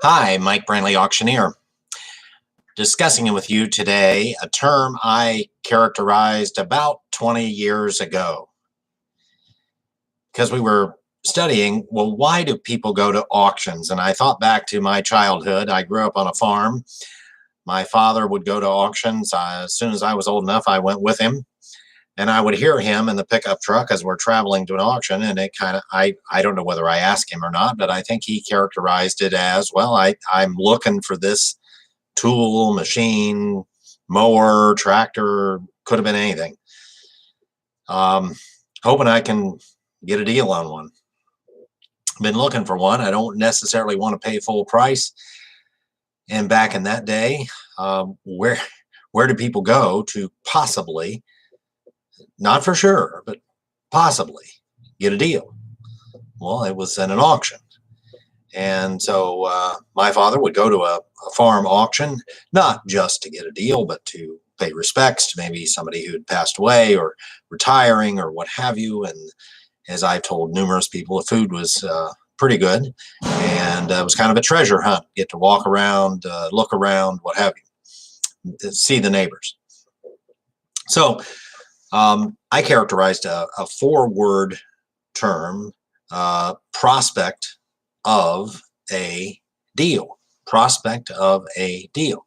Hi, Mike Brantley, auctioneer. Discussing with you today a term I characterized about 20 years ago. Because we were studying, well, why do people go to auctions? And I thought back to my childhood. I grew up on a farm. My father would go to auctions. As soon as I was old enough, I went with him. And I would hear him in the pickup truck as we're traveling to an auction. And it kind of, I don't know whether I asked him or not, but I think he characterized it as, well, I'm looking for this tool, machine, mower, tractor, could have been anything. Hoping I can get a deal on one. Been looking for one. I don't necessarily want to pay full price. And back in that day, where do people go to possibly, not for sure, but possibly get a deal? Well, it was at an auction. And so my father would go to a farm auction, not just to get a deal, but to pay respects to maybe somebody who had passed away or retiring or what have you. And as I've told numerous people, the food was pretty good. And it was kind of a treasure hunt. Get to walk around, look around, what have you, see the neighbors. So I characterized a four-word term, prospect of a deal. Prospect of a deal.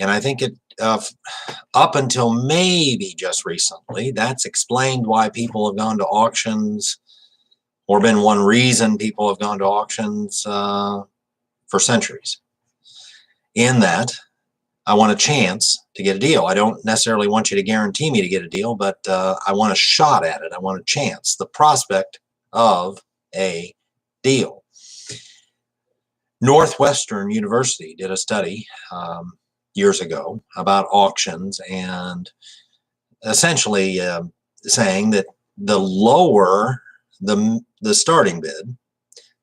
And I think it up until maybe just recently, that's explained why people have gone to auctions, or been one reason people have gone to auctions for centuries. In that, I want a chance to get a deal. I don't necessarily want you to guarantee me to get a deal, but I want a shot at it. I want a chance, the prospect of a deal. Northwestern University did a study years ago about auctions, and essentially saying that the lower the starting bid,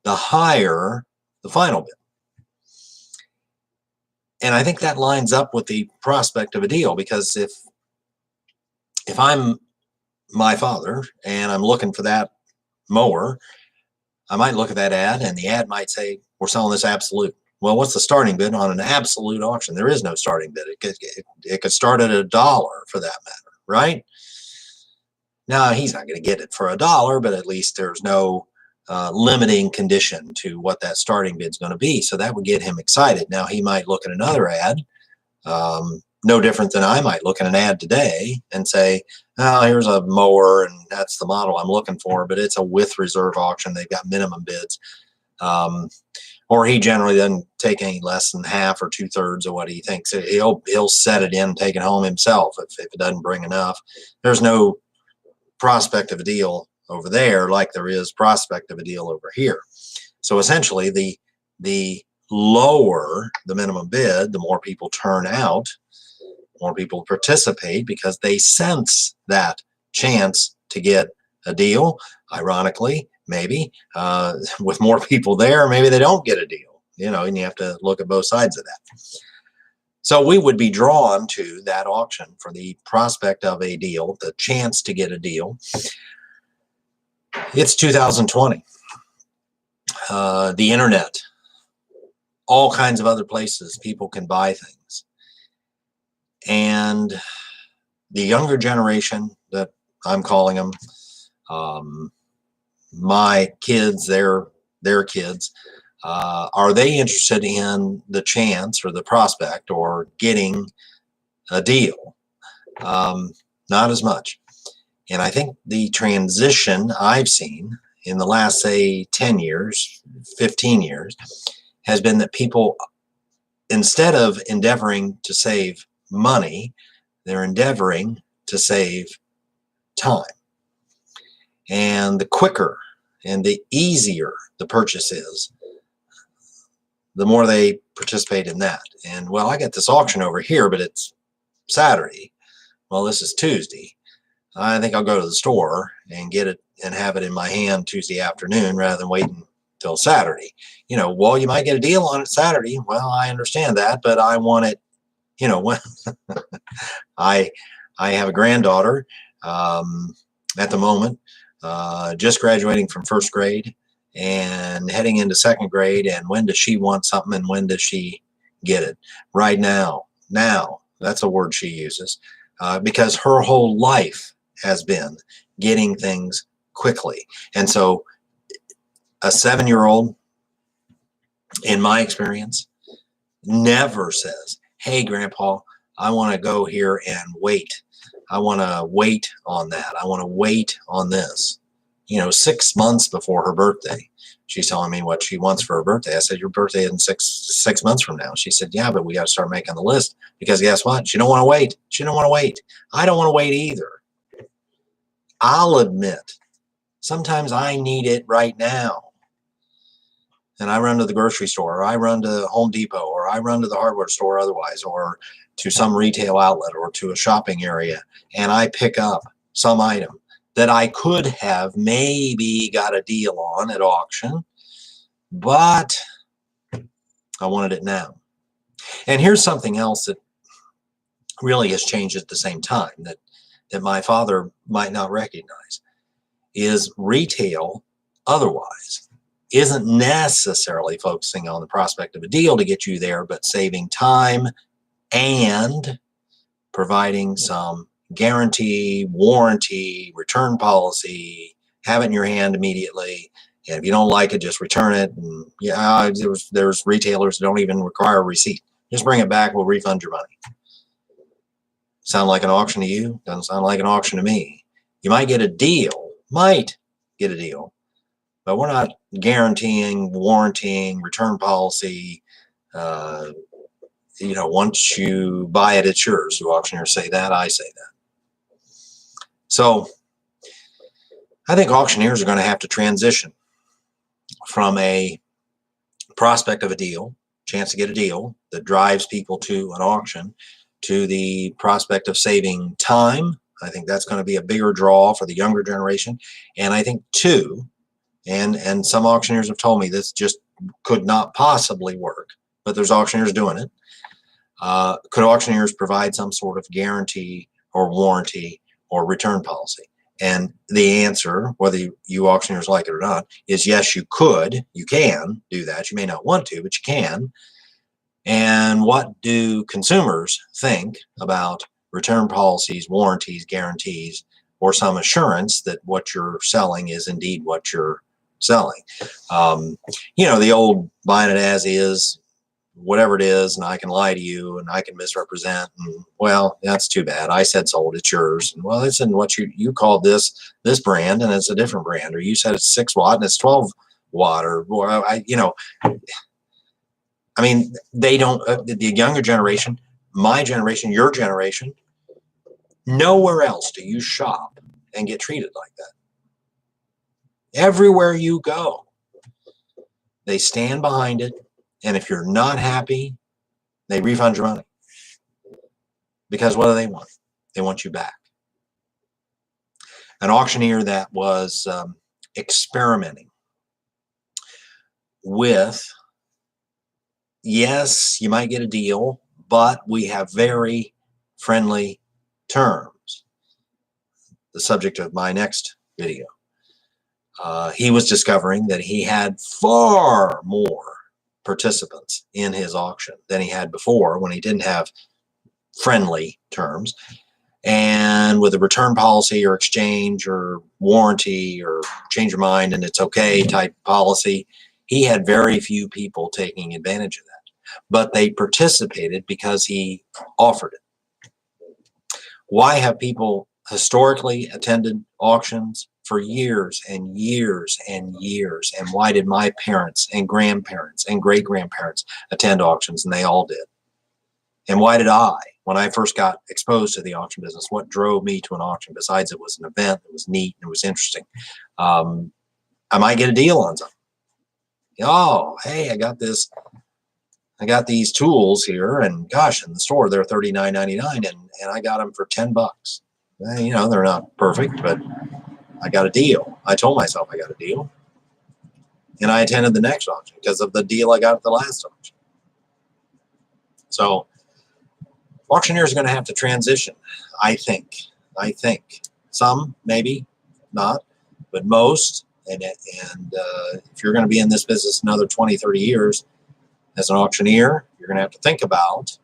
the higher the final bid. And I think that lines up with the prospect of a deal, because if I'm my father and I'm looking for that mower, I might look at that ad, and the ad might say, we're selling this absolute. Well, what's the starting bid on an absolute auction? There is no starting bid. It could start at $1 for that matter, right? Now, he's not going to get it for $1, but at least there's no limiting condition to what that starting bid is going to be. So that would get him excited. Now, he might look at another ad, no different than I might look at an ad today and say, oh, here's a mower, and that's the model I'm looking for, but it's a with reserve auction. They've got minimum bids. Or he generally doesn't take any less than half or 2/3 of what he thinks. He'll set it in, take it home himself if it doesn't bring enough. There's no prospect of a deal over there like there is prospect of a deal over here. So essentially, the lower the minimum bid, the more people turn out, more people participate, because they sense that chance to get a deal. Ironically, maybe with more people there, maybe they don't get a deal, and you have to look at both sides of that. So we would be drawn to that auction for the prospect of a deal, the chance to get a deal. It's 2020. The internet, all kinds of other places people can buy things. And the younger generation, that I'm calling them, my kids, their kids, are they interested in the chance or the prospect or getting a deal? Not as much. And I think the transition I've seen in the last, say, 10 years, 15 years, has been that people, instead of endeavoring to save money, they're endeavoring to save time. And the quicker and the easier the purchase is, the more they participate in that. And, well, I got this auction over here, but it's Saturday. Well, this is Tuesday. I think I'll go to the store and get it and have it in my hand Tuesday afternoon rather than waiting till Saturday. Well, you might get a deal on it Saturday. Well, I understand that, but I want it, when I have a granddaughter at the moment, just graduating from first grade, and heading into second grade, and when does she want something and when does she get it? Right now. Now, that's a word she uses, because her whole life has been getting things quickly. And so a 7-year-old, in my experience, never says, hey, Grandpa, I want to go here and wait. I want to wait on that. I want to wait on this. 6 months before her birthday, she's telling me what she wants for her birthday. I said, your birthday isn't six months from now. She said, yeah, but we got to start making the list, because guess what? She don't want to wait. She don't want to wait. I don't want to wait either. I'll admit, sometimes I need it right now. And I run to the grocery store, or I run to Home Depot, or I run to the hardware store otherwise, or to some retail outlet, or to a shopping area, and I pick up some item that I could have maybe got a deal on at auction, but I wanted it now. And here's something else that really has changed at the same time that my father might not recognize, is retail otherwise isn't necessarily focusing on the prospect of a deal to get you there, but saving time and providing some guarantee, warranty, return policy, have it in your hand immediately. And if you don't like it, just return it. And yeah, there's retailers that don't even require a receipt. Just bring it back, we'll refund your money. Sound like an auction to you? Doesn't sound like an auction to me. You might get a deal, but we're not guaranteeing, warranting, return policy. Once you buy it, it's yours. The auctioneers say that, I say that. So I think auctioneers are going to have to transition from a prospect of a deal, chance to get a deal that drives people to an auction, to the prospect of saving time. I think that's going to be a bigger draw for the younger generation. And I think too, and some auctioneers have told me this just could not possibly work, but there's auctioneers doing it. Could auctioneers provide some sort of guarantee or warranty or return policy? And the answer, whether you auctioneers like it or not, is yes, you could. You can do that. You may not want to, but you can. And what do consumers think about return policies, warranties, guarantees, or some assurance that what you're selling is indeed what you're selling? The old buying it as is, whatever it is, and I can lie to you and I can misrepresent, and well, that's too bad. I said sold, it's yours. And well, it's in what you called this brand, and it's a different brand, or you said it's 6 watt and it's 12 watt, or they don't, the younger generation, my generation, your generation, nowhere else do you shop and get treated like that. Everywhere you go, they stand behind it. And if you're not happy, they refund your money. Because what do they want? They want you back. An auctioneer that was experimenting with, yes, you might get a deal, but we have very friendly terms. The subject of my next video. He was discovering that he had far more participants in his auction than he had before, when he didn't have friendly terms. And with a return policy or exchange or warranty or change your mind and it's okay type policy, he had very few people taking advantage of that. But they participated because he offered it. Why have people historically attended auctions for years and years and years? And why did my parents and grandparents and great-grandparents attend auctions? And they all did. And why did I? When I first got exposed to the auction business, what drove me to an auction, besides it was an event, it was neat, it was interesting. I might get a deal on something. Oh, hey, I got these tools here, and gosh, in the store they're $39.99, and I got them for $10. They're not perfect, but I got a deal. I told myself I got a deal, and I attended the next auction because of the deal I got at the last auction. So auctioneers are going to have to transition, I think. Some, maybe not, but most And if you're going to be in this business another 20, 30 years as an auctioneer, you're going to have to think about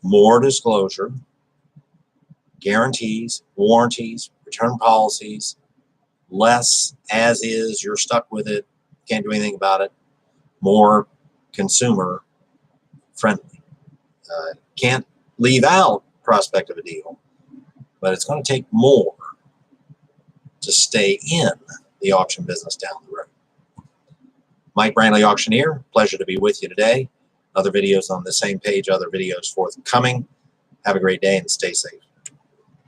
more disclosure, guarantees, warranties, return policies, less as is, you're stuck with it, can't do anything about it, more consumer friendly. Can't leave out prospect of a deal, but it's going to take more to stay in the auction business down the road. Mike Brantley, Auctioneer, pleasure to be with you today. Other videos on the same page, other videos forthcoming. Have a great day and stay safe.